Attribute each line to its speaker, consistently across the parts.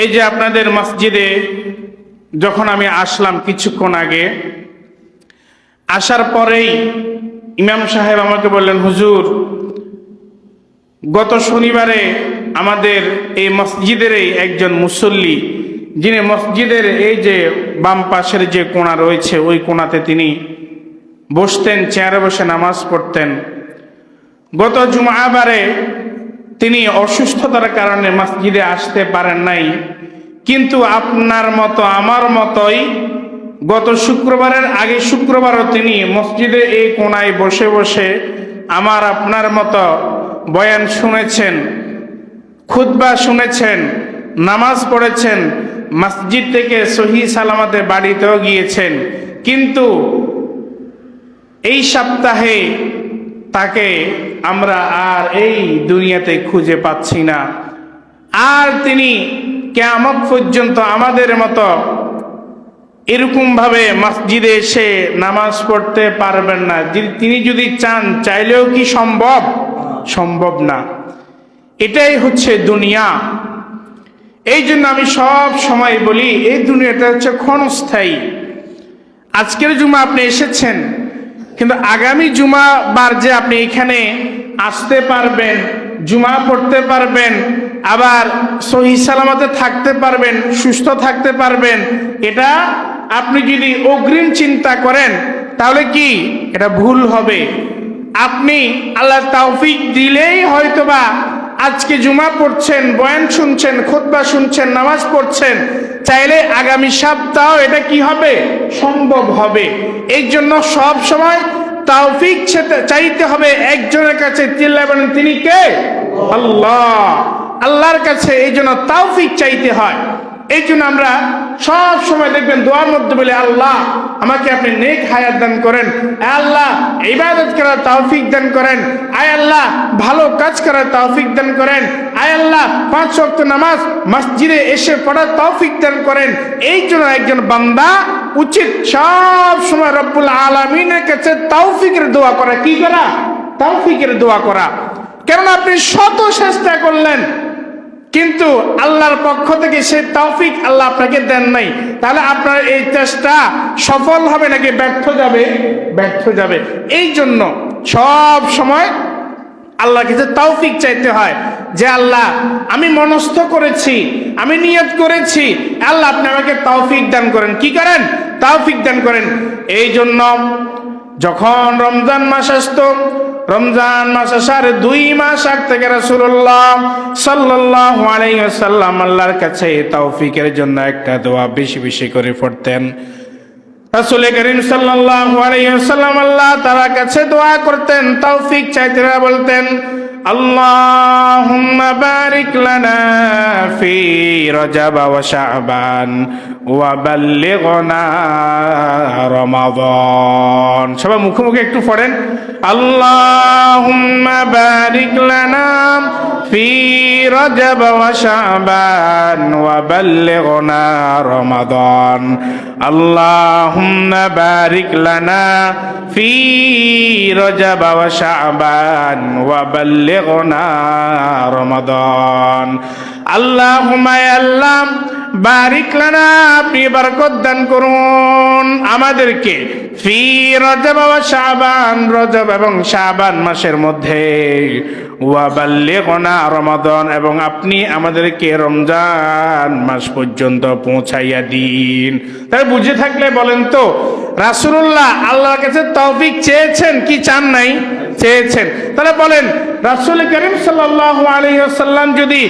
Speaker 1: এই যে আপনাদের মসজিদে যখন আমি আসলাম কিছুক্ষণ আগে, আসার পরেই ইমাম সাহেব আমাকে বললেন, হুজুর গত শনিবারে আমাদের এই মসজিদেরই একজন মুসল্লি, যিনি মসজিদের এই যে বাম পাশের যে কোণা রয়েছে ওই কোণাতে তিনি বসতেন, চেয়ারে বসে নামাজ পড়তেন। গত জুমাবারে তিনি অসুস্থতার কারণে মসজিদে আসতে পারেন নাই, কিন্তু আপনার মতো আমার মতোই গত শুক্রবারের আগে শুক্রবারও তিনি মসজিদে এই কোণায় বসে বসে আমার আপনার মতো বয়ান শুনেছেন, খুতবা শুনেছেন, নামাজ পড়েছেন, মসজিদ থেকে সহি সালামতে বাড়িতেও গিয়েছেন। কিন্তু এই সপ্তাহে তাকে আমরা আর এই দুনিয়াতে খুঁজে পাচ্ছি না। আর তিনি কিয়ামত পর্যন্ত আমাদের মতো এরকম ভাবে মসজিদে এসে নামাজ পড়তে পারবেন না। তিনি যদি চান, চাইলেও কি সম্ভব? সম্ভব না। এটাই হচ্ছে দুনিয়া। এই জন্য আমি সব সময় বলি, এই দুনিয়াটা হচ্ছে ক্ষণস্থায়ী। আজকের জুমা আপনি এসেছেন, কিন্তু আগামী জুমা বার যে আপনি এখানে আসতে পারবেন, জুমা পড়তে পারবেন, আবার সহি সালামতে থাকতে পারবেন, সুস্থ থাকতে পারবেন, এটা আপনি যদি অগ্রিম চিন্তা করেন তাহলে কি এটা ভুল হবে। আপনি আল্লাহ তৌফিক দিলেই হয়তোবা আজকে জুমা পড়ছেন, বয়ান শুনছেন, খুতবা শুনছেন, নামাজ পড়ছেন, চাইলে আগামী সপ্তাহ এটা কি হবে? সম্ভব হবে। এই জন্য সব সময় তৌফিক চাইতে হবে একজনের কাছে। চিল্লায় বলেন, তিনি কে? আল্লাহ। আল্লাহর কাছে এই জন্য তৌফিক চাইতে হয়। এই জন্য আমরা সব সময় দেখবেন দোয়ার মধ্যে বলে, আল্লাহ আমাকে আপনি নেক হায়াত দান করেন, আয় আল্লাহ ইবাদত করার তৌফিক দান করেন, আয় আল্লাহ ভালো কাজ করার তৌফিক দান করেন, আয় আল্লাহ 5 ওয়াক্ত নামাজ মসজিদে এসে পড়ার তৌফিক দান করেন। এই জন্য একজন বান্দা উচিত সব সময় রব্বুল আলামিনের কাছে তৌফিকের দোয়া করা। কি করা? তৌফিকের দোয়া করা। কেননা আপনি শত চেষ্টা করলেন, কিন্তু আল্লাহর পক্ষ থেকে সেই তৌফিক আল্লাহ আপনাকে দেন নাই, তাহলে আপনার এই চেষ্টা সফল হবে নাকি ব্যর্থ যাবে? ব্যর্থ যাবে। এই জন্য সব সময় আল্লাহর কাছে তৌফিক চাইতে হয় যে আল্লাহ আমি মনস্থ করেছি, আমি নিয়ত করেছি, আল্লাহ আপনি আমাকে তৌফিক দান করেন। কি করেন? তৌফিক দান করেন। এই জন্য যখন রমজান মাস আসতো, রমজান মাস আসার 2 মাস আগ থেকে রাসূলুল্লাহ সাল্লাল্লাহু আলাইহি ওয়াসাল্লাম আল্লাহর কাছে তৌফিকের জন্য একটা দোয়া বেশি বেশি করে পড়তেন। রাসূল করিম সাল্লাল্লাহু আলাইহি ওয়াসাল্লাম আল্লাহ তাআলার কাছে দোয়া করতেন, তৌফিক চাইতেন, বলতেন, আল্লাহুম্মা বারিক লানা ফি রজব ওয়া শাবান ওয়া বাল্লিগনা রমাদান। সবাই মুখে মুখে একটু পড়েন, আল্লাহুম্মা বারিক লানা ফি রজব ওয়া শাবান ওয়া বাল্লিগনা রমাদান। আল্লাহুম্মা বারিক লানা ফি রজব ওয়া শাবান ওয়া বাল্লিগনা রমাদান। আল্লাহুম্মা আল্লাহ বারিক লানা, আপনি বরকত দান করুন আমাদেরকে, ফি রজব ওয়া শাবান, রজব এবং শাবান মাসের মধ্যে, ওয়া বাল্লিগনা রমাদান, এবং আপনি আমাদেরকে রমজান মাস পর্যন্ত পৌঁছাইয়া দিন। তাই বুঝে থাকলে বলেন তো, রাসূলুল্লাহ আল্লাহর কাছে তৌফিক চেয়েছেন কি চান নাই? চেয়েছেন। তাহলে বলেন, রাসূল করিম সাল্লাল্লাহু আলাইহি ওয়াসাল্লাম যদি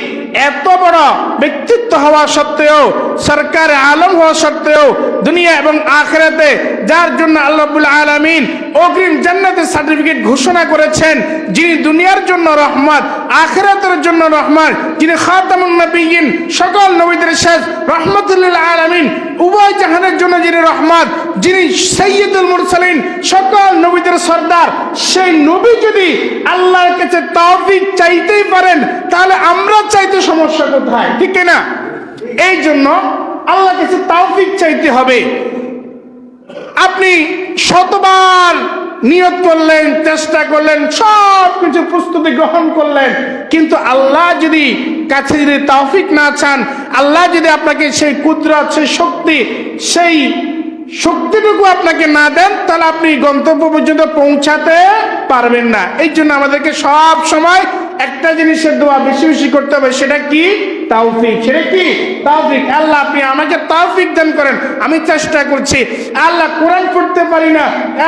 Speaker 1: এত বড় ব্যক্তিত্ব হওয়া সত্ত্বেও, সরকার আলম হওয়া সত্ত্বেও, দুনিয়া এবং আখিরাতে যার জন্য আল্লাহ রাব্বুল আলামিন অগ্রিম জান্নাতের সার্টিফিকেট ঘোষণা করেছেন, যিনি দুনিয়ার জন্য রহমত, আখিরাতের জন্য রহমত, যিনি খাতামুন নবিয়্যিন, সকল নবীদের শেষ, রাহমাতুল লিল আলামিন, উভয় জাহানের জন্য যিনি রহমত, যিনি সাইয়্যিদুল মুরসালিন, সকল নবীদের সর্দার, সেই নবী যদি আল্লাহর কাছে তৌফিক চাইতেই পারেন, তাহলে আমরা চাইতে সমস্যা কোথায়? ঠিক না? এই জন্য আল্লাহর কাছে তৌফিক চাইতে হবে। আপনি শতবার নিয়ত করলেন, চেষ্টা করলেন, সব কিছু প্রস্তুতি গ্রহণ করলেন, কিন্তু আল্লাহ যদি কাছে যদি তৌফিক না চান, আল্লাহ যদি আপনাকে সেই কুদরত, সেই শক্তি, সেই শক্তিটুকু আপনাকে না দেন, তাহলে আপনি গন্তব্য পর্যন্ত পৌঁছাতে পারবেন না। এই জন্য আমাদেরকে সব সময় একটা জিনিসের দোয়া বেশি বেশি করতে হবে, সেটা কি? তৌফিক। সেটা কি? তৌফিক। আল্লাহ আপনি আমাকে তৌফিক দান করেন, আমি চেষ্টা করছি। আল্লাহ কোরআন পড়তে পারি না,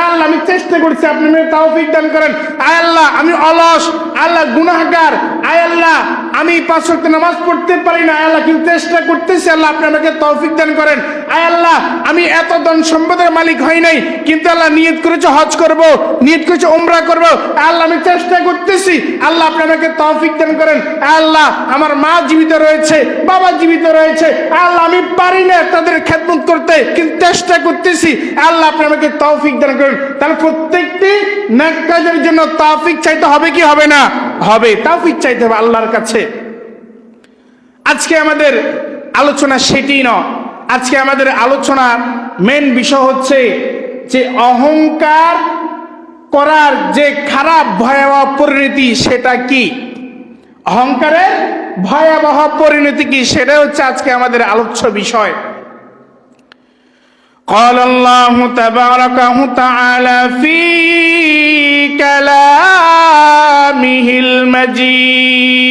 Speaker 1: আল্লাহ আমি চেষ্টা করছি, আপনি আমাকে তৌফিক দান করেন। আয় আল্লাহ আমি অলস, আল্লাহ গুনাহগার, আয় আল্লাহ আমি 5 ওয়াক্ত নামাজ পড়তে পারি না, আল্লাহ কিন্তু চেষ্টা করতেছি, আল্লাহ আপনি আমাকে তৌফিক দান করেন। আয় আল্লাহ আমি এত ধন সম্পদের মালিক হই নাই, কিন্তু আল্লাহ নিয়ত করেছে হজ করব, নিয়ত করেছে উমরা করব, আল্লাহ আমি চেষ্টা করতেছি, আল্লাহ আপনি আমাকে তৌফিক দান করেন। আল্লাহ আমার মা জীবিত রয়েছে, বাবা জীবিত রয়েছে, আল্লাহ আমি পারি না তাদের খেদমত করতে, কিন্তু চেষ্টা করতেছি, আল্লাহ আপনি আমাকে তৌফিক দান করেন। তাহলে প্রত্যেকটি নেক কাজের জন্য তৌফিক চাইতে হবে কি হবে না? হবে। তৌফিক চাইতে হবে আল্লাহর কাছে। আজকে আমাদের আলোচনা সেটি নয়। আজকে আমাদের আলোচনার মেন বিষয় হচ্ছে যে অহংকার করার যে খারাপ ভয়াবহ পরিণতি সেটা কি, অহংকারের ভয়াবহ পরিণতি কি, সেটা হচ্ছে আজকে আমাদের আলোচ্য বিষয়। قال الله تبارك وتعالى في كلامه المجيد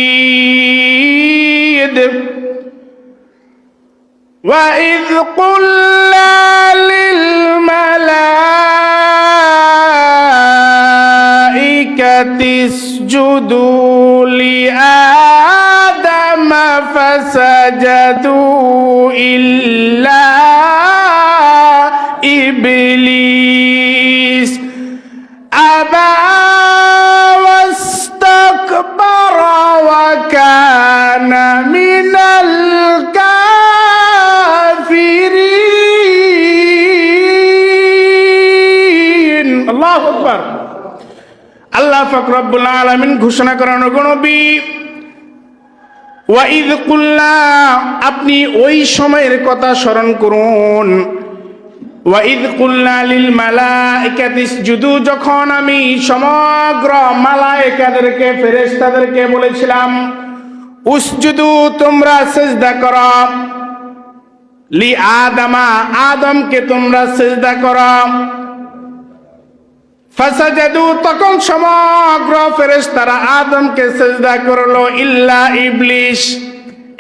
Speaker 1: وإذ قلنا للملائكة اسجدوا لآدم فسجدوا إلا إبليس أبى واستكبر وكان من الكافرين الله أكبر আল্লাহ পাক রব্বুল আলামিন ঘোষণা করেন, নবী ওয়াইদ কুল্লা, আপনি ওই সময়ের কথা স্মরণ করুন। ওয়াইদ কুল্লা লিল মালাইকাতি ইসজুদু, যখন আমি সমগ্র মালায়েকাদেরকে, ফেরেশতাদেরকে বলেছিলাম উসজুদু, তোমরা সিজদা করো, লি আদমা, আদমকে তোমরা সিজদা করো। ফাসাজাদু, তখন সমগ্র ফেরেশতারা আদমকে সিজদা করলো, ইল্লা ইবলিস,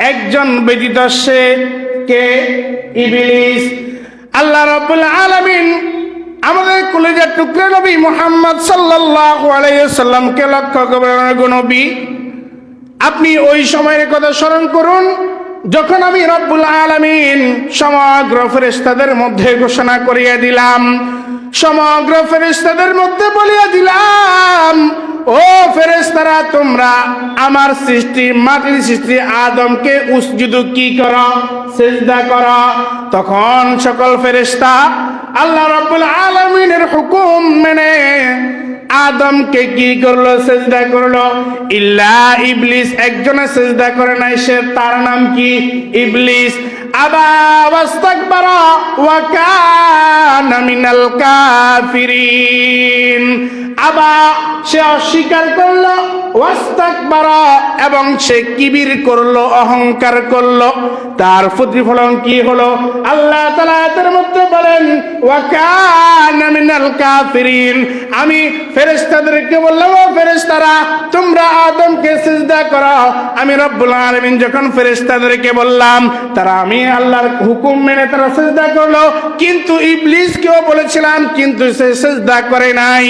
Speaker 1: একজন ব্যতীত, সে কে? ইবলিস। আল্লাহ রাব্বুল আলামিন আমাদের কলিজার টুকরা নবী মুহাম্মদ সাল্লাল্লাহু আলাইহি ওয়াসাল্লামকে লক্ষ্য করে, নবী আপনি ওই সময়ের কথা স্মরণ করুন যখন আমি রব্বুল আলামিন সমগ্র ফেরেশতাদের মধ্যে ঘোষণা করিয়ে দিলাম, সমগ্র ফেরেশতাদের মধ্যে বলিয়া দিলাম, ও ফেরেশতারা তোমরা আমার সৃষ্টি, মাটির সৃষ্টি আদমকে উসজুদু কি করো? সিজদা করো। তখন সকল ফেরেশতা আল্লাহ রাব্বুল আলামিনের হুকুম মেনে আদমকে কি করলো? সিজদা করলো। ইল্লা ইবলিস, একজনে সিজদা করে নাই, সে তার নাম কি? ইবলিস। আবা ওয়াস্তাকবারা ওয়া কানা মিনাল কাফিরিন, আবা সে অস্বীকার করলো, ওয়াস্তাকবারা এবং সে কিবির করলো, অহংকার করলো। তার প্রতিফলন কি হলো? আল্লাহ তাআলা এর মধ্যে বলেন ওয়া কানা মিনাল কাফিরিন, আমি ফেরেশতাদেরকে বললাম, ও ফেরেশতারা তোমরা আদমকে সিজদা করো। আমি রব্বুল আলামিন যখন ফেরেশতাদেরকে বললাম, তারা আমি আল্লাহর হুকুম মেনে তারা সিজদা করলো, কিন্তু ইবলিসকেও বলেছিলাম, কিন্তু সে সিজদা করে নাই।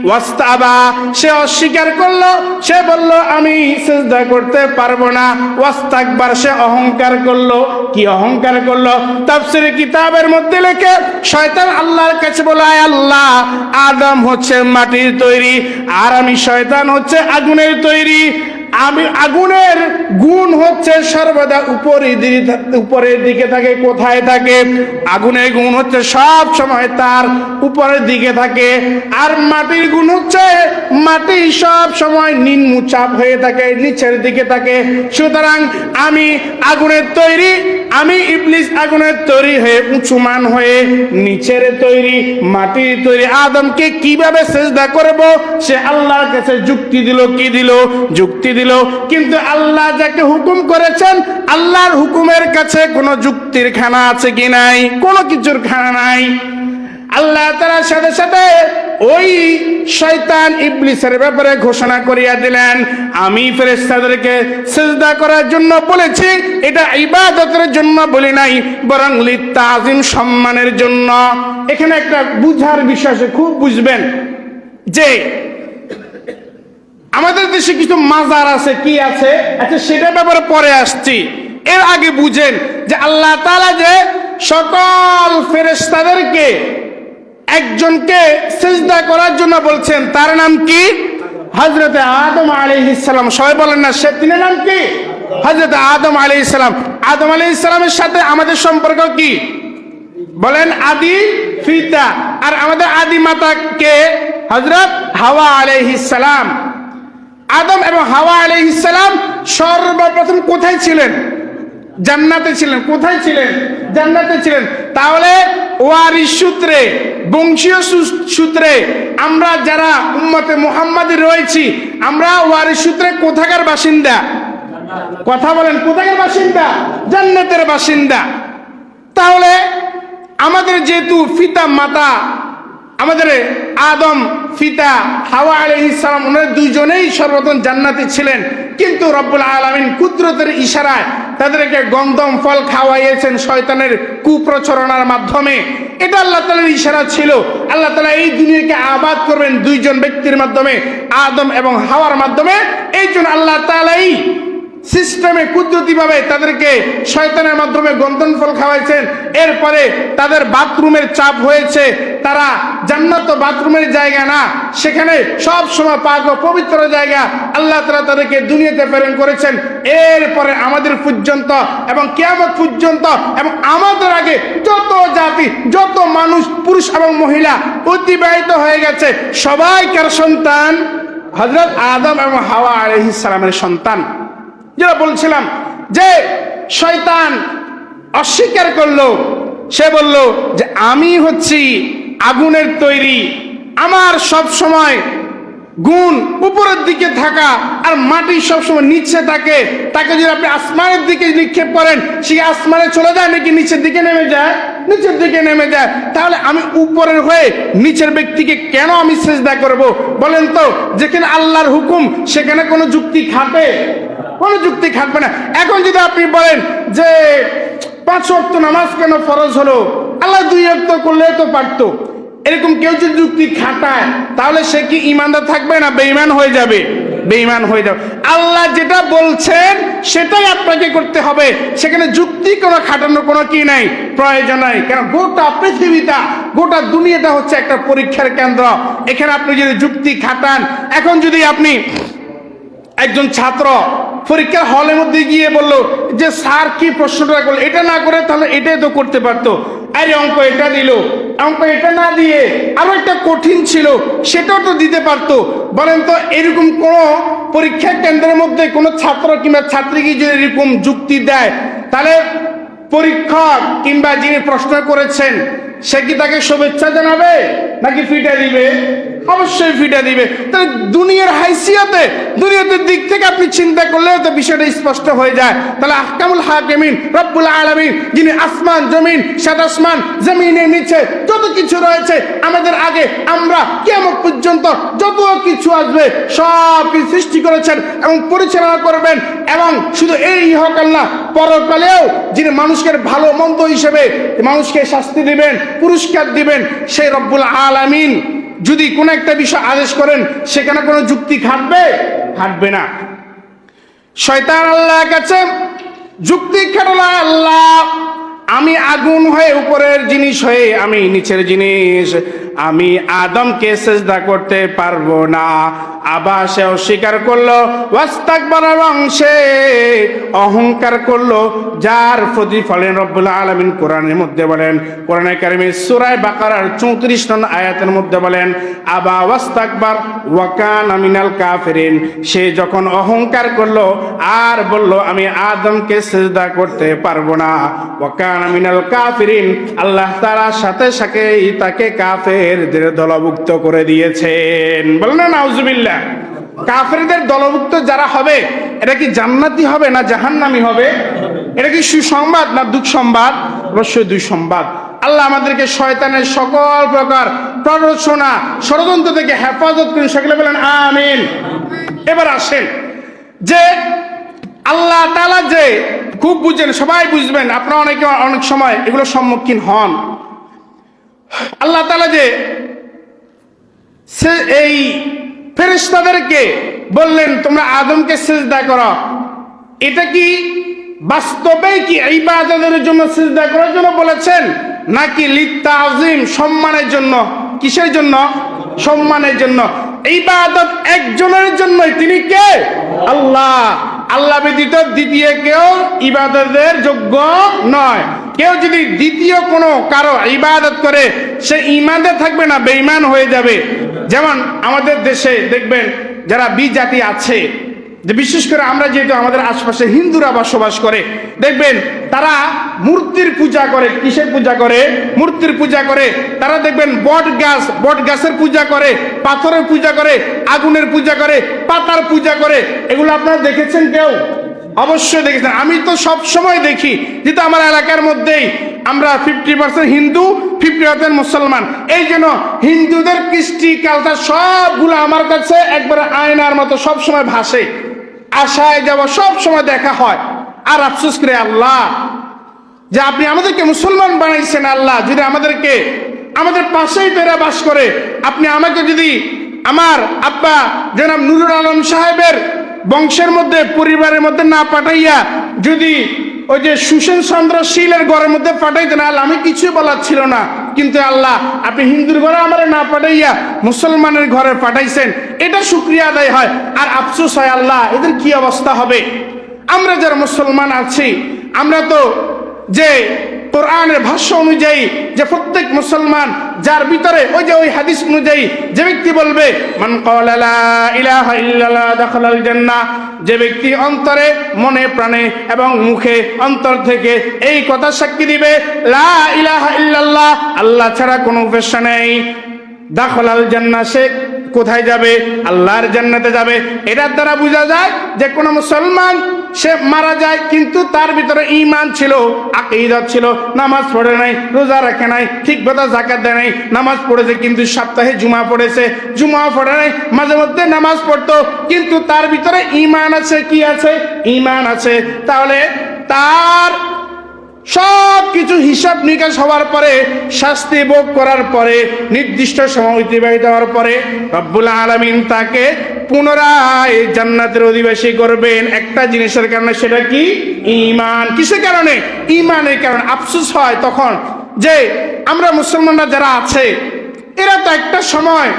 Speaker 1: ওয়াস্তাবা, সে অস্বীকার করলো, সে বলল আমি সিজদা করতে পারবো না। ওয়াস্তাকবার, সে অহংকার করলো। কি অহংকার করলো? তাফসীরে কিতাবের মধ্যে লেখে, শয়তান আল্লাহর কাছে বলে, আল্লাহ আদম হচ্ছে মাটির তৈরি, আর আমি শয়তান হচ্ছে আগুনের তৈরি। আমি আগুনের গুণ হচ্ছে সর্বদা উপরের দিকে থাকে। কোথায় থাকে? আগুনের গুণ হচ্ছে সব সময় তার উপরের দিকে থাকে, আর মাটির গুণ হচ্ছে মাটি সব সময় নিম্নচাপ হয়ে থাকে, নিচের দিকে থাকে। সুতরাং আমি আগুনের তৈরি, আমি ইবলিস আগুনের তৈরি হয়ে উঁচুমান হয়ে নিচের তৈরি মাটির তৈরি আদমকে কিভাবে সিজদা করব সে আল্লাহর কাছে যুক্তি দিল যুক্তি দিল কিন্তু আল্লাহ যাকে হুকুম করেছেন আল্লাহর হুকুমের কাছে কোনো যুক্তির খানা আছে কি নাই? কোনো কিছুর খানা নাই। আল্লাহ তাআলার সাথে সাথে ওই শয়তান ইবলিসের ব্যাপারে ঘোষণা করিয়া দিলেন, আমি ফেরেশতাদেরকে সিজদা করার জন্য বলেছি, এটা ইবাদতের জন্য বলি নাই, বরং লিতাযিম সম্মানের জন্য। এখানে একটা বুঝার বিষয় আছে, খুব বুঝবেন যে আমাদের দেশে কিছু মাজার আছে, কি আছে, আচ্ছা সেটার ব্যাপারে পরে আসছি। এর আগে বুঝেন যে আল্লাহ তাআলা যে সকল ফেরেশতাদেরকে একজনকে সিজদা করার জন্য বলছেন, তার নাম কি? হযরতে আদম আলাইহিস সালাম। সবাই বলেন না, সে তিনি নাম কি? হযরতে আদম আলাইহিস সালাম। আদম আলাইহিস সালামের সাথে আমাদের সম্পর্ক কি? বলেন আদি পিতা। আর আমাদের আদি মাতা কে? হযরত হাওয়া আলাইহিস সালাম। আদম এবং হাওয়া আলাইহিস সালাম সর্বপ্রথম কোথায় ছিলেন? জান্নাতে ছিলেন। কোথায় ছিলেন? জান্নাতে ছিলেন। তাহলে ওয়ারিস সূত্রে, বংশীয় সূত্রে আমরা যারা উম্মতে মুহাম্মাদি রয়েছি, আমরা ওয়ারিস সূত্রে কোথাকার বাসিন্দা? কথা বলেন, কোথাকার বাসিন্দা? জান্নাতের বাসিন্দা। তাহলে আমাদের যেহেতু পিতা মাতা, আমাদের আদম পিতা হাওয়া আলাইহিস সালাম, ওনারা দুইজনেই সর্বপ্রথম জান্নাতে ছিলেন, কিন্তু রব্বুল আলামিন কুদরতের ইশারায় তাদেরকে গন্ধম ফল খাওয়াইয়েছেন শয়তানের কুপ্রচারণার মাধ্যমে। এটা আল্লাহ তাআলার ইশারা ছিল। আল্লাহ তাআলা এই দুনিয়াকে আবাদ করবেন দুইজন ব্যক্তির মাধ্যমে, আদম এবং হাওয়ার মাধ্যমে। এই জন্য আল্লাহ তাআলাই সিস্টেমে কুদরতিভাবে তাদেরকে শয়তানের মাধ্যমে গন্ধম ফল খাওয়াইছেন। এরপরে তাদের বাথরুমের চাপ হয়েছে, তারা জান্নাত বাথরুমের জায়গা না, সেখানে সব সময় পাক ও পবিত্র জায়গা আল্লাহ তাআলা তাদেরকে দুনিয়াতে প্রেরণ করেছেন। এরপরে আমাদের পর্যন্ত এবং কিয়ামত পর্যন্ত এবং আমাদের আগে যত জাতি, যত মানুষ, পুরুষ এবং মহিলা অতিবাহিত হয়ে গেছে, সবাইকার সন্তান হযরত আদম এবং হাওয়া আলাইহিস সালামের সন্তান। যেটা বলছিলাম যে শয়তান অস্বীকার করলো, সে বলল যে আমি হচ্ছি আগুনের তৈরি, আমার সব সময় গুণ উপরের দিকে থাকা আর মাটি সবসময় নিচে থাকে। তাকে যদি আপনি আসমানের দিকে নিক্ষেপ করেন, সে আসমানে চলে যায় নাকি নিচের দিকে নেমে যায়? নিচের দিকে নেমে যায়। তাহলে আমি উপরের হয়ে নিচের ব্যক্তিকে কেন আমি সিজদা করব? বলেন তো, যেখানে আল্লাহর হুকুম সেখানে কোনো যুক্তি খাটে? কোনো যুক্তি খাটবে না। এখন যদি আপনি বলেন যে 5 ওয়াক্ত নামাজ কেন ফরজ হলো, আল্লাহ 2 ওয়াক্ত করলে তো পারতো, এরকম কেউ যদি যুক্তি খাটায়, তাহলে সে কি ঈমানদার থাকবে না বেঈমান হয়ে যাবে? বেঈমান হয়ে যাবে। আল্লাহ যেটা বলছেন সেটাই আপনাকে করতে হবে, সেখানে যুক্তি কোনো খাটানোর কোনো কি নাই, প্রয়োজন নাই। কারণ গোটা পৃথিবীটা, গোটা দুনিয়াটা হচ্ছে একটা পরীক্ষার কেন্দ্র। এখানে আপনি যদি যুক্তি খাটান, এখন যদি আপনি একজন ছাত্র পরীক্ষার হলের মধ্যে গিয়ে বলল যে স্যার কি প্রশ্নটা করলো, এটা না করে তাহলে এটাই তো করতে পারতো, আরে অঙ্ক এটা দিল, অঙ্ক এটা না দিয়ে আরো একটা কঠিন ছিল সেটাও তো দিতে পারতো। বলেন তো, এরকম কোন পরীক্ষা কেন্দ্রের মধ্যে কোনো ছাত্র কিংবা ছাত্রীকে যদি এরকম যুক্তি দেয়, তাহলে পরীক্ষক কিংবা যিনি প্রশ্ন করেছেন সে কি তাকে শুভেচ্ছা জানাবে নাকি ফিটা দিবে? অবশ্যই ফিটা দিবে। তাহলে দুনিয়ার হাইসিয়তে, দুনিয়ার দিক থেকে আপনি চিন্তা করলে তো বিষয়টা স্পষ্ট হয়ে যায়। তাহলে আহকামুল হাকিমিন রব্বুল আলামিন, যিনি আসমান জমিন, সাত আসমান জমিনের নিচে যত কিছু রয়েছে, আমাদের আগে আমরা কিয়ামত পর্যন্ত যত কিছু আসবে সব কিছু সৃষ্টি করেছেন এবং পরিচালনা করবেন। এবং শুধু এই ইহকাল না, পরকালেও যিনি মানুষকে ভালো মন্দ হিসেবে মানুষকে শাস্তি দিবেন, পুরস্কার দিবেন, সেই রব্বুল আলামিন যদি কোন একটা বিষয় আদেশ করেন, সেখানে কোনো যুক্তি খাটবে? খাটবে না। শয়তান আল্লাহর কাছে যুক্তি খাটলো, আল্লাহ আমি আগুন হয়ে উপরের জিনিস হয়ে আমি নিচের জিনিস, আমি আদমকে সিজদা করতে পারবো না। আবা সে অস্বীকার করলো, ওয়াস্তাকবার, এবং সে অহংকার করলো, যার প্রতিফলন রব্বুল আলামিন কোরআনের মধ্যে বলেন, কোরআনে কারিমে সূরা বাকারার 34 নং আয়াতের মধ্যে বলেন, আবা ওয়াস্তাকবার ওয়া কানা মিনাল কাফিরিন। সে যখন অহংকার করলো আর বলল আমি আদমকে সিজদা করতে পারবো না, ওয়া কানা মিনাল কাফিরিন, আল্লাহ তাআলা সাথে সাথে তাকে কাফেরদের দলভুক্ত করে দিয়েছেন। বলেন না নাউজুবিল্লাহ। কাফেরদের দলভুক্ত যারা হবে, এটা কি জান্নাতি হবে না জাহান্নামী হবে? এটা কি সুসংবাদ না দুঃসংবাদ? অবশ্যই দুঃসংবাদ। আল্লাহ আমাদেরকে শয়তানের সকল প্রকার প্ররোচনা, ষড়যন্ত্র থেকে হেফাজত করুন, সকলে বলেন আমিন। এবার আসেন যে আল্লাহ তাআলা যে খুব বুঝেন, সবাই বুঝবেন, আপনারা অনেকে অনেক সময় এগুলো সম্মুখীন হন। আল্লাহ তাআলা যে এই ফেরেশতাদেরকে বললেন তোমরা আদমকে সিজদা করো, এটা কি বাস্তবে কি ইবাদতের জন্য সিজদা করার জন্য বলেছেন, নাকি লিত্তাযিম, সম্মানের জন্য? কিসের জন্য? সম্মানের জন্য। ইবাদত একজনের জন্যই, তিনি কে? আল্লাহ। আল্লাহ ব্যতীত দ্বিতীয় কেউ ইবাদতের যোগ্য নয়। কেউ যদি দ্বিতীয় কোনো কারো ইবাদত করে, সে ঈমানে থাকবে না, বেঈমান হয়ে যাবে। যেমন আমাদের দেশে দেখবেন যারা বিজাতি আছে, যে বিশেষ করে আমরা যেহেতু আমাদের আশপাশে হিন্দুরা বসবাস করে, দেখবেন তারা মূর্তির পূজা করে। কিসের পূজা করে? মূর্তির পূজা করে। তারা দেখবেন বট গাছের পূজা করে, পাথরের পূজা করে, আগুনের পূজা করে, পাতার পূজা করে। এগুলো আপনারা দেখেছেন কেউ? অবশ্যই দেখেছেন। আমি তো সব সময় দেখি, যেহেতু আমার এলাকার মধ্যেই আমরা 50% হিন্দু, 50% মুসলমান। এই জন্য হিন্দুদের কৃষ্টি কালচার সবগুলো আমার কাছে একবারে আয়নার মতো সব সময় ভাসে, আশায় যাব, সব সময় দেখা হয়। আর আফসোস করে আল্লাহ যে আপনি আমাদেরকে মুসলমান বানাইছেন। আল্লাহ যদি আমাদেরকে, আমাদের পাশেই তো এরা বাস করে, আপনি আমাকে যদি আমার আব্বা জনাব নুরুল আলম সাহেবের বংশের মধ্যে, পরিবারের মধ্যে না পাঠাইয়া যদি ওই যে সুসেন চন্দ্র শীলের ঘরের মধ্যে পাঠাইতেন, আল্লাহ আমি কিছুই বলার ছিল না। কিন্তু আল্লাহ আপনি হিন্দুর ঘরে আমার না পাঠাইয়া মুসলমানের ঘরে পাঠাইছেন, এটা শুকরিয়া আদায় হয়। আর আফসোস হয় আল্লাহ এদের কি অবস্থা হবে। আমরা যারা মুসলমান আছি, আমরা তো যে কোরআনের ভাষ্য অনুযায়ী যে প্রত্যেক মুসলমান যার ভিতরে ওই হাদিস অনুযায়ী যে ব্যক্তি বলবে মান ক্বালা লা ইলাহা ইল্লাল্লাহ দাখালাল জান্নাহ, যে ব্যক্তি অন্তরে, মনে, প্রাণে এবং মুখে, অন্তর থেকে এই কথা সাক্ষী দিবে লা ইলাহা ইল্লাল্লাহ, আল্লাহ ছাড়া কোনো উপাস্য নেই, দাখালাল জান্নাহ, সে কোথায় যাবে? আল্লাহর জান্নাতে যাবে। এটার দ্বারা বোঝা যায় যে কোনো মুসলমান সে মারা যায় কিন্তু তার ভিতরে ঈমান ছিল, আকীদা ছিল, নামাজ পড়ে নাই, রোজা রাখে নাই, ঠিক মতো যাকাত দেয় নাই, নামাজ পড়েছে কিন্তু সপ্তাহে জুমা পড়েছে, জুমা পড়ে নাই, মাঝে মধ্যে নামাজ পড়তো, কিন্তু তার ভিতরে ঈমান আছে। কি আছে? ঈমান আছে। তাহলে তার সব কিছু হিসাব নিকাশ হওয়ার পরে, শাস্তি ভোগ করার পরে, নির্দিষ্ট সময় অতিবাহিত হওয়ার পরে রব্বুল আলামিন তাকে পুনরায় জান্নাতের অধিবাসী করবেন একটা জিনিসের কারণে। সেটা কি? ঈমান। কিসের কারণে? ঈমানের কারণে। আফসোস হয় তখন যে আমরা মুসলমানরা যারা আছে, এরা তো একটা সময়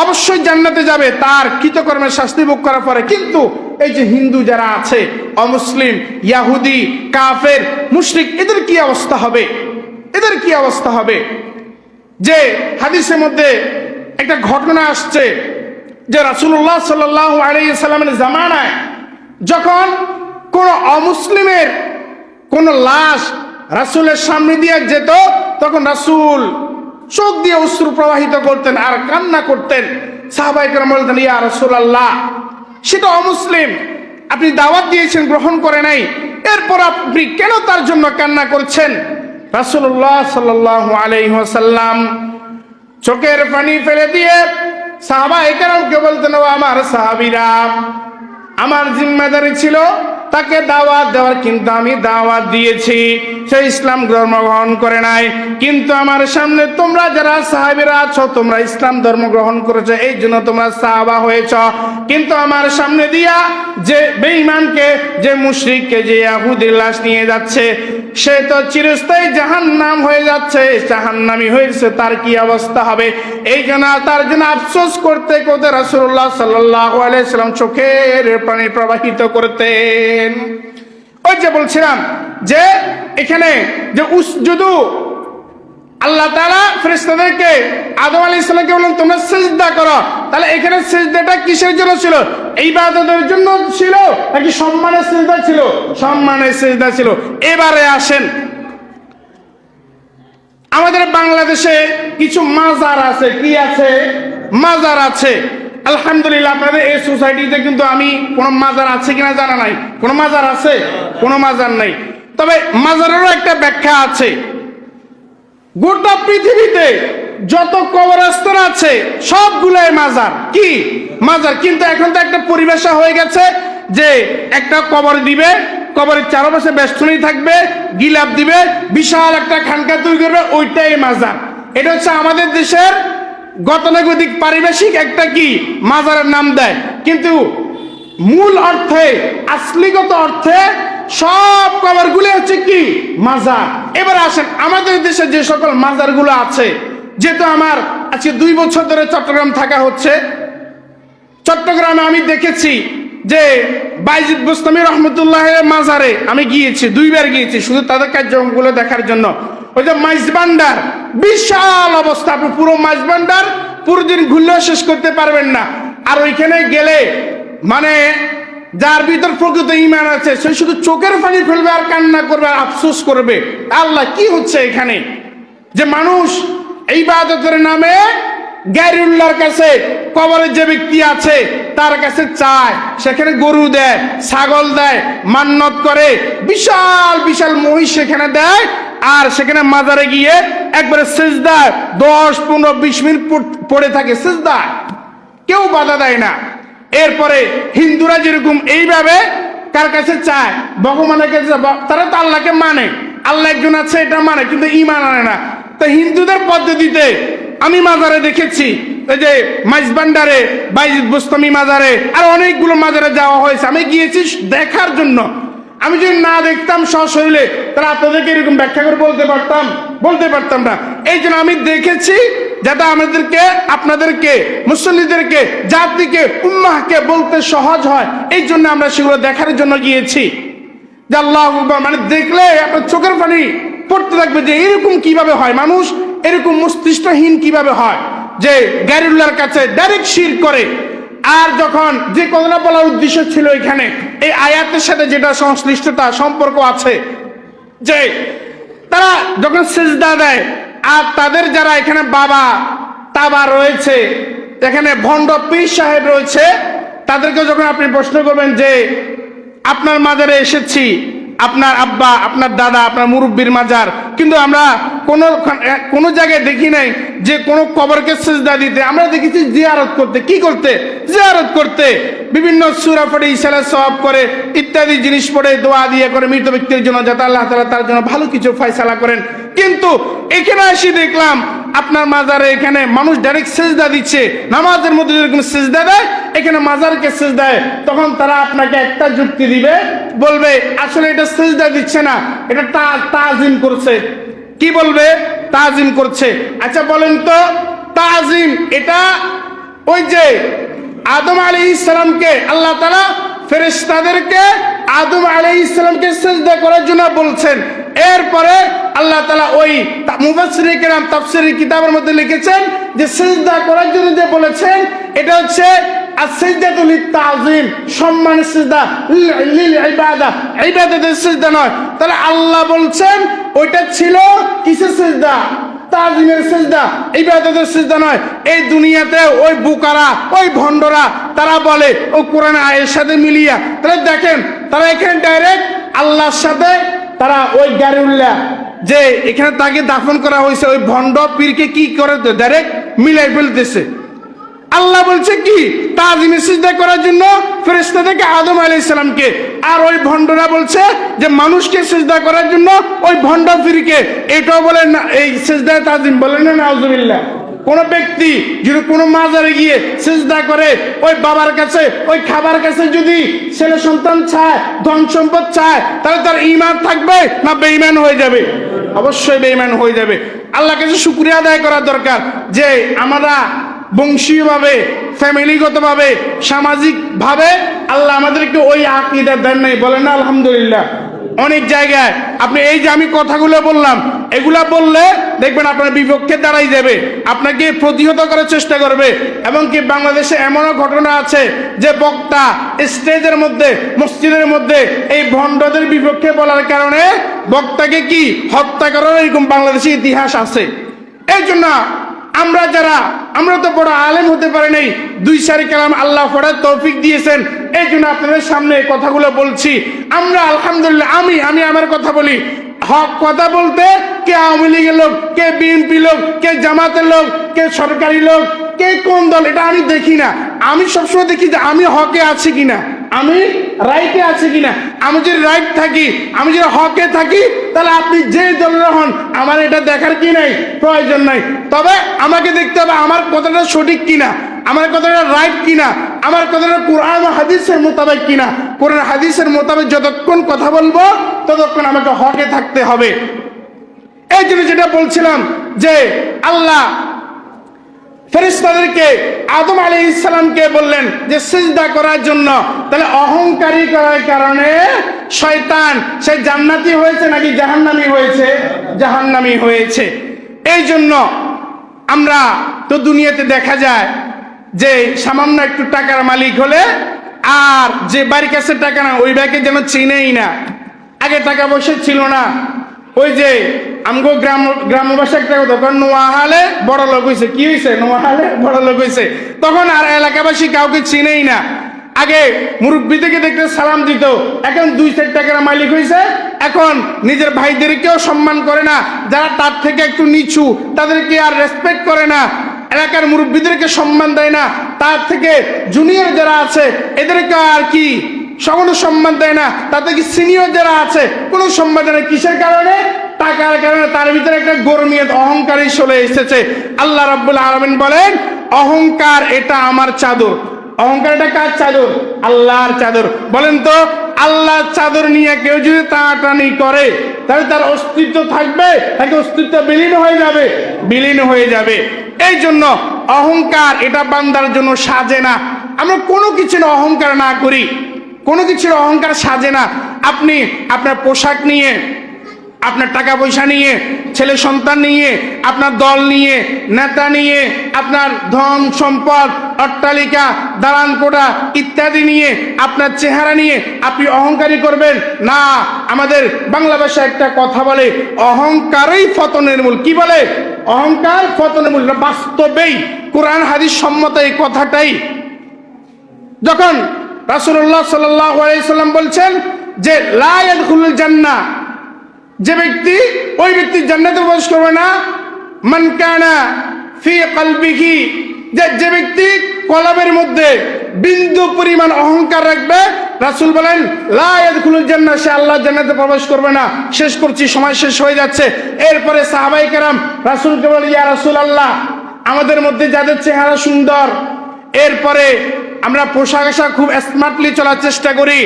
Speaker 1: অবশ্যই জান্নাতে যাবে তার কৃতকর্মের শাস্তি ভোগ করার পরে, কিন্তু এই যে হিন্দু যারা আছে, অমুসলিম, ইয়াহুদি, কাফের, মুশরিক, এদের কি অবস্থা হবে? এদের কি অবস্থা হবে? যে হাদিসের মধ্যে একটা ঘটনা আসছে যে রাসূলুল্লাহ সাল্লাল্লাহু আলাইহি সাল্লামের জামানায় যখন কোন অমুসলিমের কোন লাশ রাসূলের সামনে দিয়ে যেত, তখন রাসূল চোখ দিয়ে অশ্রু প্রবাহিত করতেন আর কান্না করতেন। সাহাবায়ে কেরাম বলতেন, ইয়া রাসূলুল্লাহ, সেটা অমুসলিম, আপনি দাওয়াত দিয়েছেন, গ্রহণ করে নাই, এরপর আপনি কেন তার জন্য কান্না করছেন? রাসূলুল্লাহ সাল্লাল্লাহু আলাইহি ওয়াসাল্লাম চোখের পানি ফেলে দিয়ে সাহাবায়ে কেরামকে বলতেন, ও আমার সাহাবীরা, আমার জিম্মাদারি ছিল তাকে দাওয়াত দেওয়ার, কিন্তু আমি দাওয়াত দিয়েছি, সে ইসলাম ধর্ম গ্রহণ করে নাই, কিন্তু আমার সামনে তোমরা যারা সাহাবীরা আছো, তোমরা ইসলাম ধর্ম গ্রহণ করেছো, এই জন্য তোমরা সাহাবা হয়েছ, কিন্তু আমার সামনে দিয়া যে বেঈমানকে, যে মুশরিককে, যে ইহুদির লাশ নিয়ে যাচ্ছে, সে তো চিরস্থায়ী জাহান্নাম হয়ে যাচ্ছে, জাহান্নামী হয়েছে, তার কি অবস্থা হবে? এই জন্য তার জন্য আফসোস করতে করতে রাসূলুল্লাহ সাল্লাল্লাহু আলাইহি সাল্লাম চোখের পানি প্রবাহিত করতেন। ওই যে বলছিলাম যে এখানে যে উসজুদু, আল্লাহ তাআলা ফেরেশতাদেরকে আদম আলাইহিস সালামকে বললেন তোমরা সিজদা করো। তাহলে এখানে সিজদাটা কিসের জন্য ছিল? ইবাদতের জন্য ছিল নাকি সম্মানের সিজদা ছিল? সম্মানের সিজদা ছিল। এবারে আসেন, আমাদের বাংলাদেশে কিছু মাজার আছে। কি আছে? মাজার আছে। আলহামদুলিল্লাহ, আপনাদের এই সোসাইটিতে কিন্তু আমি কোনো মাজার আছে কিনা জানা নাই। কোনো মাজার আছে? কোনো মাজার নাই। তবে মাজারেরও একটা ব্যাখ্যা আছে। গোটা পৃথিবীতে যত কবরস্থান আছে সবগুলাই মাজার। কি? মাজার। কিন্তু এখন তো একটা পরিবেশ হয়ে গেছে যে একটা কবর দিবে, কবরের চারপাশে বেষ্টনী থাকবে, গিলাপ দিবে, বিশাল একটা খানকা তৈরি করবে, ওইটাই মাজার। এটা হচ্ছে আমাদের দেশের গতানুগতিক পারিবেশিক একটা কি মাজারের নাম দেয়। কিন্তু মূল অর্থে, আসলিগত অর্থে সব কবরগুলো হচ্ছে কি মাজার। এবার আসেন, আমাদের দেশে যে সকল মাজারগুলো আছে, যেহেতু আমার আজকে 2 বছর ধরে চট্টগ্রাম থাকা হচ্ছে, চট্টগ্রামে আমি দেখেছি যে বাইজিদ বুস্তামি রহমতুল্লাহের মাজারে আমি গিয়েছি, 2 বার গিয়েছি শুধু তাদের কার্যক্রমগুলো দেখার জন্য। ওই যে মাইজবান্ডার, বিশাল অবস্থা, আপনি পুরো মাইজবান্ডার পুরো দিন ঘুরলেও শেষ করতে পারবেন না। আর ওইখানে গেলে মানে যার ভিতর প্রকৃত ঈমান আছে সে শুধু চোখের পানি ফেলবে আর কান্না করবে আর আফসোস করবে, আল্লাহ কি হচ্ছে এখানে? যে মানুষ ইবাদতের নামে গায়রুল্লাহর কাছে, কবরে যে ব্যক্তি আছে তার কাছে চায়, সেখানে গরু দেয়, ছাগল দেয়, মান্নত করে, বিশাল বিশাল মহিষ সেখানে দেয়, আর সেখানে মাজারে গিয়ে একবারে সিজদায় 10, 15, 20 মিনিট পড়ে থাকে সিজদায়, কেউ বাধা দেয় না। এরপরে হিন্দুরা যেরকম এইভাবে কার কাছে চায়, ভগবানের কাছে, তারা তো আল্লাহকে মানে, আল্লাহ একজন আছে এটা মানে, কিন্তু ঈমান আনে না। তো হিন্দুদের পদ্ধতিতে আমি মাজারে দেখেছি, এই যে মাইজবান্ডারে, বাইজিদ বুস্তামি মাজারে, আর অনেকগুলো মাজারে যাওয়া হয়েছে। আমি গিয়েছি দেখার জন্য। আমি যদি না দেখতাম সশরীরে, তাহলে আপনাদেরকে এরকম ব্যাখ্যা করে বলতে পারতাম না। এই জন্য আমি দেখেছি, যাতে আমাদেরকে, আপনাদেরকে, মুসল্লিদেরকে, জাতিকে, উম্মাহকে বলতে সহজ হয়, এই জন্য আমরা সেগুলো দেখার জন্য গিয়েছি। যে আল্লাহু আকবার মানে দেখলে আপনার চোখের পানি পড়তে থাকবে যে এরকম কিভাবে হয়, মানুষ এরকম মস্তিষ্কহীন কিভাবে হয় যে গায়রুল্লাহর কাছে ডাইরেক্ট শিরক করে। আর যখন যে কথাটা বলার উদ্দেশ্য ছিল এখানে, এই আয়াতের সাথে যেটা সংশ্লিষ্টতা সম্পর্ক আছে, যে তারা যখন সিজদা দেয়, আর তাদের যারা এখানে বাবা তাবা রয়েছে, এখানে ভণ্ড পীর সাহেব রয়েছে, তাদেরকে যখন আপনি প্রশ্ন করবেন যে আপনার মাজারে এসেছি, আপনার আব্বা, আপনার দাদা, আপনার মুরব্বীর মাজার, কিন্তু আমরা কোনো জায়গায় দেখি নাই যে কোনো কবরকে সিজদা দিতে। আমরা দেখেছি জিয়ারত করতে। কি করতে? জিয়ারত করতে, বিভিন্ন সূরা পড়ে, ইসালা সওয়াব করে, ইত্যাদি জিনিস পড়ে, দোয়া দিয়ে করে মৃত ব্যক্তির জন্য, যাতে আল্লাহ তাআলা তার জন্য ভালো কিছু ফয়সালা করেন। কিন্তু এখানে এসে দেখলাম আপনার মাজারে এখানে মানুষ ডাইরেক্ট সিজদা দিচ্ছে, নামাজের মধ্যে যেরকম সিজদা দেয় এখানে মাজারকে সিজদা দেয়। তখন তারা আপনাকে একটা যুক্তি দিবে, বলবে আসলে এটা সিজদা দিচ্ছে না, এটা তাজিম করছে। কি বলবে? তাজিম করছে। আচ্ছা বলেন তো, তাজিম এটা ওই যে আদম আলাইহিস সালামকে আল্লাহ তাআলা ফেরেশতাদেরকে আদম আলাইহিস সালামকে সিজদা করার জন্য বলছেন। এরপরে আল্লাহ তাআলা ওই মুফাসসিরিনে কেরাম তাফসীরের কিতাবের মধ্যে লিখেছেন যে সিজদা করার জন্য যে বলেছেন এটা হচ্ছে as-সিজদাতু lit-তাযীম, সম্মানের সিজদা, লিল ইবাদা, ইবাদতের সিজদা নয়। তাহলে আল্লাহ বলছেন ওইটা ছিল কিসের সিজদা? তাজিমের সিজদা, ইবাদতের সিজদা নয়। এই দুনিয়াতে ওই বুকারা, ওই ভণ্ডরা তারা বলে ও কোরআন আয়ের সাথে মিলিয়া, তাহলে দেখেন তারা এখানে ডাইরেক্ট আল্লাহর সাথে তারা ওই গায়রুল্লাহ যে এখানে তাকে দাফন করা হয়েছে ওই ভণ্ড পীরকে কি করে ডাইরেক্ট মিলাই ফেলতেছে। আল্লাহ বলছে কি তাজিমে সিজদা করার জন্য ফেরেশতাদেরকে আদম আলাইহিস সালামকে, আর ওই ভণ্ডরা বলছে যে মানুষকে সিজদা করার জন্য ওই ভণ্ড পীরকে। এটাও বলে না এই সিজদায়ে তাজিম, বলেন না নাউজুবিল্লাহ। কোন ব্যক্তি যদি কোনো মাজারে গিয়ে সিজদা করে, ওই বাবার কাছে, ওই খাবার কাছে যদি ছেলে সন্তান চায়, ধন সম্পদ চায়, তাহলে তার ঈমান থাকবে না বেঈমান হয়ে যাবে? অবশ্যই বেঈমান হয়ে যাবে। আল্লাহর কাছে শুকরিয়া আদায় করা দরকার যে আমরা বংশীয়ভাবে, ফ্যামিলিগতভাবে, সামাজিকভাবে আল্লাহ আমাদেরকে ওই আকীদা দেন নাই। বলেন না আলহামদুলিল্লাহ। অনেক জায়গায় আপনি এই যে আমি কথাগুলো বললাম, এগুলা বললে দেখবেন আপনার বিপক্ষে দাঁড়াই যাবে, আপনাকে প্রতিহত করার চেষ্টা করবে। এবং কি বাংলাদেশে এমনও ঘটনা আছে যে বক্তা স্টেজের মধ্যে, মসজিদের মধ্যে এই ভণ্ডদের বিপক্ষে বলার কারণে বক্তাকে কি হত্যা করার এরকম বাংলাদেশে ইতিহাস আছে। এই জন্য আমরা তো বড় আলেম হতে পারি নাই, 2-4 কালাম আল্লাহ পড়ার তৌফিক দিয়েছেন, এই জন্য আপনাদের সামনে কথাগুলো বলছি। আমরা আলহামদুলিল্লাহ, আমি আমার কথা বলি, হক কথা বলতে কে আওয়ামী লীগের লোক, কে বিএনপি লোক, কে জামাতের লোক, কে সরকারি লোক, কে কোন দল, এটা আমি দেখি না। আমি সবসময় দেখি যে আমি হকে আছি কিনা, আমি রাইটে আছি কিনা। আমি যদি রাইট থাকি, আমি যদি হকে থাকি, তাহলে আপনি যে দলের হন আমার এটা দেখার কি নাই, প্রয়োজন নাই। তবে আমাকে দেখতে হবে আমার কথাটা সঠিক কিনা, আমার কথাটা রাইট কিনা, আমার কথাটা কোরআন ও হাদিসের মোতাবেক কিনা। কোরআন হাদিসের মোতাবেক যতক্ষণ কথা বলবো ততক্ষণ আমাকে হকে থাকতে হবে। এই জন্য যেটা বলছিলাম যে আল্লাহ ফেরেশতাদেরকে আদম আলাইহিস সালামকে বললেন যে সিজদা করার জন্য, তাহলে অহংকারী করার কারণে শয়তান সে জান্নাতি হয়েছে নাকি জাহান্নামী হয়েছে? জাহান্নামী হয়েছে। এই জন্য আমরা তো দুনিয়াতে দেখা যায় যে সামান্য একটু টাকার মালিক হলে আর যে বাড়ির কাছে টাকা না ওই ভাইকে যেন চিনেই না। আগে টাকা পয়সা ছিল না, ওই যে আমগো গ্রামবাসী একটা কথা, নোয়াহালে বড় লোক হয়েছে। কি হয়েছে? নোয়াহালে বড় লোক হয়েছে। তখন আর এলাকাবাসী কাউকে চিনেই না। আগে মুরব্বী থেকে দেখতে সালাম দিত, এখন 2-4 টাকার মালিক হয়েছে, এখন নিজের ভাইদেরকেও সম্মান করে না, যারা তার থেকে একটু নিচু তাদেরকে আর রেসপেক্ট করে না, এলাকার মুরব্বীদেরকে সম্মান দেয় না, তার থেকে জুনিয়র যারা আছে এদেরকে আর কি সকল সম্মান দেয় না, তাতে কি সিনিয়র যারা আছে কোনো সম্মান দেয় না। কিসের কারণে? টাকার কারণে। তার ভিতরে একটা গরমিয়ত, অহংকারী চলে এসেছে। আল্লাহ রাব্বুল আলামিন বলেন অহংকার এটা আমার চাদর। অহংকার এটা কার চাদর? আল্লাহর চাদর। বলেন তো আল্লাহর চাদর নিয়ে কেউ যদি টানাটানি করে তাহলে তার অস্তিত্ব থাকবে নাকি অস্তিত্ব বিলীন হয়ে যাবে? বিলীন হয়ে যাবে। এই জন্য অহংকার এটা বান্দার জন্য সাজে না। আমরা কোনো কিছুর অহংকার না করি, কোনো কিছুর অহংকার সাজে না। আপনি আপনার পোশাক নিয়ে, আপনার টাকা পয়সা নিয়ে, ছেলে সন্তান নিয়ে, আপনার দল নিয়ে, নেতা নিয়ে, আপনার ধন সম্পদ, অট্টালিকা, দালান কোঠা ইত্যাদি নিয়ে, আপনার চেহারা নিয়ে আপনি অহংকারী করবেন না। আমাদের বাংলা ভাষায় একটা কথা বলে, অহংকারই পতনের মূল। কি বলে? অহংকার পতনের মূল। বাস্তবেই কোরআন হাদিস সম্মত এই কথাটাই। যখন রাসূলুল্লাহ সাল্লাল্লাহু আলাইহি সাল্লাম বলছেন যে লা ইয়াদখুলুল জান্নাহ, যে ব্যক্তি, ওই ব্যক্তি জান্নাতে প্রবেশ করবে না, মান কানা ফি কলবিহি, যে ব্যক্তি কলবের মধ্যে বিন্দু পরিমাণ অহংকার রাখবে, রাসূল বলেন লা ইয়াদখুলুল জান্নাহ, সে আল্লাহর জান্নাতে প্রবেশ করবে না। শেষ করছি, সময় শেষ হয়ে যাচ্ছে। এরপরে সাহাবায়ে কেরাম রাসূলকে বলে ইয়া রাসূলুল্লাহ, আমাদের মধ্যে যাদের চেহারা সুন্দর, এরপরে আমরা পোশাক আশাক খুব স্মার্টলি চলার চেষ্টা করি,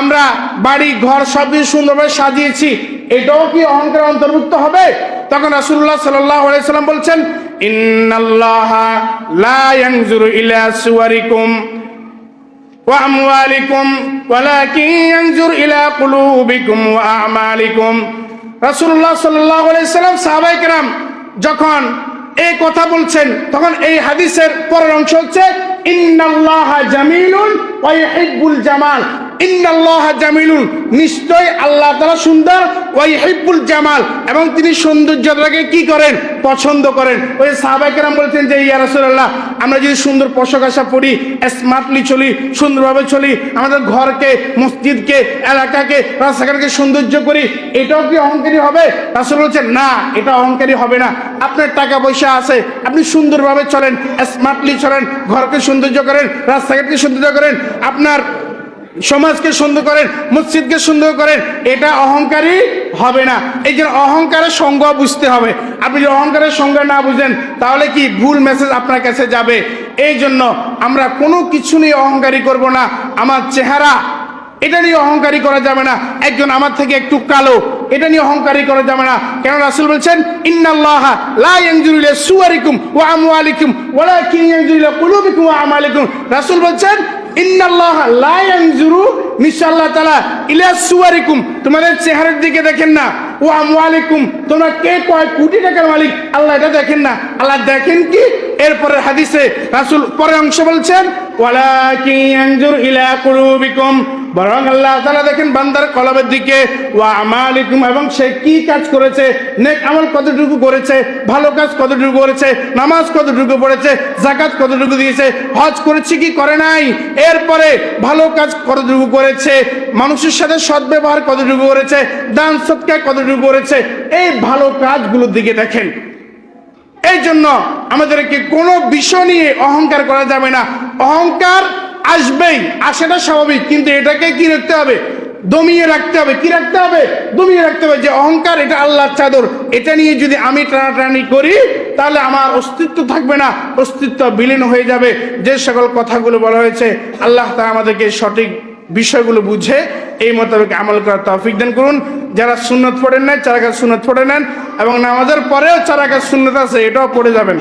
Speaker 1: আমরা বাড়ি ঘর সব কিছু সুন্দরভাবে সাজিয়েছি, এটাও কি অহংকার অন্তর্ভুক্ত হবে? তখন রাসূলুল্লাহ সাল্লাল্লাহু আলাইহি সাল্লাম বলছেন ইন্নাল্লাহা লা ইয়ানজুরু ইলা সুওয়ারিকুম ওয়া আমওয়ালিকুম ওয়ালাকিন ইয়ানজুরু ইলা কুলুবিকুম ওয়া আমালিকুম। রাসূলুল্লাহ সাল্লাল্লাহু আলাইহি সাল্লাম সাহাবায়ে কেরাম যখন এই কথা বলছেন, তখন এই হাদিসের পরের অংশ হচ্ছে ইন্নাল্লাহা জামিলুন ওয়া ইউহিব্বুল জামাল। ইন্নাল্লাহা জামিলুন, নিশ্চয় আল্লাহ তাআলা সুন্দর, ওয়া ইউহিব্বুল জামাল, এবং তিনি সৌন্দর্যটাকে কি করেন? পছন্দ করেন। ওই সাহাবায়ে কেরাম বলছেন যে ইয়া রাসূলুল্লাহ, আমরা যদি সুন্দর পোশাক আশাক পরি, স্মার্টলি চলি, সুন্দরভাবে চলি, আমাদের ঘরকে, মসজিদকে, এলাকাকে, রাস্তাঘাটকে সৌন্দর্য করি, এটাও কি অহংকারী হবে? রাসূল বলছেন না, এটা অহংকারী হবে না। আপনার টাকা পয়সা আছে, আপনি সুন্দরভাবে চলেন, স্মার্টলি চলেন, ঘরকে সৌন্দর্য করেন, রাস্তাঘাটকে সৌন্দর্য করেন, আপনার সমাজকে সুন্দর করেন, মসজিদকে সুন্দর করেন, এটা অহংকারী হবে না। এই জন্য অহংকারের সংজ্ঞা বুঝতে হবে। আপনি যদি অহংকারের সংজ্ঞা না বুঝেন তাহলে কি ভুল মেসেজ আপনার কাছে যাবে। এই জন্য আমরা কোনো কিছু নিয়ে অহংকারী করব না। আমার চেহারা, এটা নিয়ে অহংকারী করা যাবে না। একজন আমার থেকে একটু কালো, এটা নিয়ে অহংকারী করা যাবে না। কেন রাসূল বলছেন ইন্নাল্লাহা লা ইয়ানজুরু ইলা সুওয়ারিকুম ওয়া আমওয়ালিকুম ওয়ালাকিন ইয়ানজুরু ইলা কুলুবিকুম ওয়া আমালিকুম। রাসূল বলছেন ইন্নাল্লাহা লা ইয়ানজুরু, নিশ্চয় আল্লাহ তাআলা, ইলা সুওয়ারিকুম, তোমাদের চেহারার দিকে দেখেন না, ও আমওয়ালিকুম, তোমরা কে কয় কোটি টাকার মালিক আল্লাহ এটা দেখেন না। আল্লাহ দেখেন কি? এরপরে হাদিসে রাসূল পরে অংশ বলছেন ওয়ালাকিন ইয়ানজুরু ইলা কুলুবিকুম, বরং আল্লাহ তাআলা দেখেন বান্দার কলবের দিকে, ওয়া আমালিকুম, এবং সে কি কাজ করেছে, নেক আমল কতটুকু করেছে, ভালো কাজ কতটুকু করেছে, নামাজ কতটুকু পড়েছে, যাকাত কতটুকু দিয়েছে, হজ করেছে কি করে নাই, এরপরে ভালো কাজ কতটুকু করেছে, মানুষের সাথে সদ্ব্যবহার কতটুকু করেছে, দান সদকা কতটুকু করেছে, এই ভালো কাজগুলোর দিকে দেখেন। এই জন্য আমাদেরকে কোনো বিষয় নিয়ে অহংকার করা যাবে না। অহংকার আসবেই, আসাটা স্বাভাবিক, কিন্তু এটাকে কি রাখতে হবে? দমিয়ে রাখতে হবে। কি রাখতে হবে? দমিয়ে রাখতে হবে। যে অহংকার, এটা আল্লাহর চাদর, এটা নিয়ে যদি আমি টানাটানি করি তাহলে আমার অস্তিত্ব থাকবে না, অস্তিত্ব বিলীন হয়ে যাবে। যে সকল কথাগুলো বলা হয়েছে আল্লাহ তাআলা আমাদেরকে সঠিক বিষয়গুলো বুঝে এই মোতাবেক আমল করার তৌফিক দান করুন। যারা সুন্নত পড়েন নাই 4 রাকাত সুন্নত পড়ে নেন, এবং নামাজের পরেও 4 রাকাত সুন্নত আছে, এটাও পড়ে যাবেন।